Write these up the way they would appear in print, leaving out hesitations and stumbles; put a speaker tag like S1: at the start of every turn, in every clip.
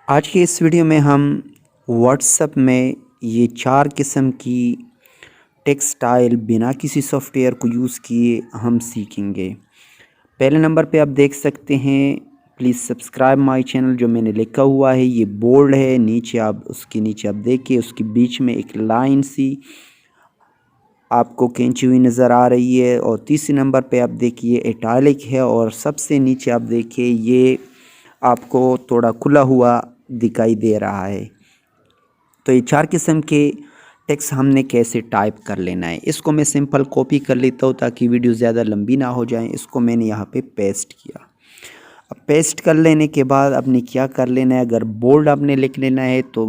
S1: आज की इस वीडियो में हम व्हाट्सएप में ये 4 किस्म की टेक्स्ट स्टाइल बिना किसी सॉफ्टवेयर को यूज़ किए हम सीखेंगे। पहले नंबर पे आप देख सकते हैं, प्लीज़ सब्सक्राइब माय चैनल। जो मैंने लिखा हुआ है ये बोल्ड है, नीचे आप उसके नीचे आप देखिए उसके बीच में एक लाइन सी आपको खींची हुई नज़र आ रही है। और तीसरे नंबर पे आप देखिए इटैलिक है, और सबसे नीचे आप देखिए ये आपको थोड़ा खुला हुआ दिखाई दे रहा है। तो ये 4 किस्म के टेक्स्ट हमने कैसे टाइप कर लेना है, इसको मैं सिंपल कॉपी कर लेता हूँ ताकि वीडियो ज़्यादा लंबी ना हो जाए। इसको मैंने यहाँ पे पेस्ट किया। अब पेस्ट कर लेने के बाद आपने क्या कर लेना है, अगर बोल्ड आपने लिख लेना है तो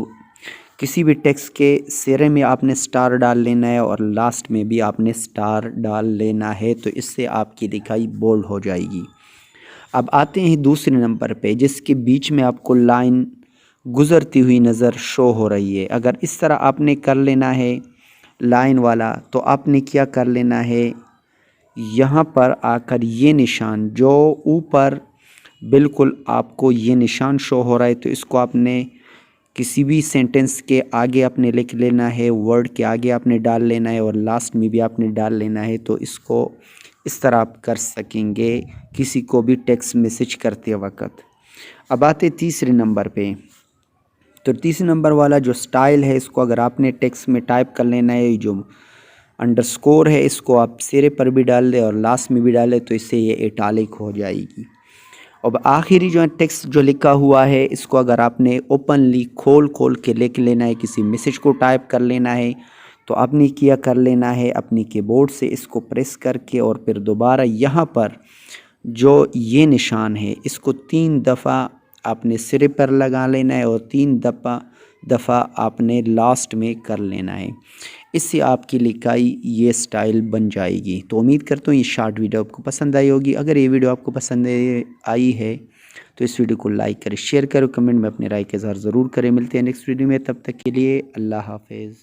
S1: किसी भी टेक्स्ट के सिरे में आपने स्टार डाल लेना है और लास्ट में भी आपने स्टार डाल लेना है, तो इससे आपकी लिखाई बोल्ड हो जाएगी। अब आते हैं दूसरे नंबर पे, जिसके बीच में आपको लाइन गुज़रती हुई नज़र शो हो रही है। अगर इस तरह आपने कर लेना है लाइन वाला, तो आपने क्या कर लेना है, यहाँ पर आकर ये निशान जो ऊपर बिल्कुल आपको ये निशान शो हो रहा है, तो इसको आपने किसी भी सेंटेंस के आगे आपने लिख लेना है, वर्ड के आगे आपने डाल लेना है और लास्ट में भी आपने डाल लेना है। तो इसको इस तरह आप कर सकेंगे किसी को भी टेक्स्ट मैसेज करते वक्त। अब आते तीसरे नंबर पे। तो तीसरे नंबर वाला जो स्टाइल है, इसको अगर आपने टेक्स्ट में टाइप कर लेना है, जो अंडरस्कोर है इसको आप सिरे पर भी डाल दें और लास्ट में भी डालें, तो इससे ये इटैलिक हो जाएगी। अब आखिरी जो टेक्स्ट जो लिखा हुआ है, इसको अगर आपने ओपनली खोल खोल के लिख लेना है, किसी मैसेज को टाइप कर लेना है, तो आपने क्या कर लेना है, अपनी कीबोर्ड से इसको प्रेस करके और फिर दोबारा यहाँ पर जो ये निशान है इसको 3 दफ़ा आपने सिरे पर लगा लेना है और 3 दफ़ा आपने लास्ट में कर लेना है। इससे आपकी लिखाई ये स्टाइल बन जाएगी। तो उम्मीद करता हूँ ये शॉर्ट वीडियो आपको पसंद आई होगी। अगर ये वीडियो आपको पसंद आई है तो इस वीडियो को लाइक करें, शेयर करें, कमेंट में अपनी राय का इज़हार ज़रूर करें। मिलते हैं नेक्स्ट वीडियो में, तब तक के लिए अल्लाह हाफिज़।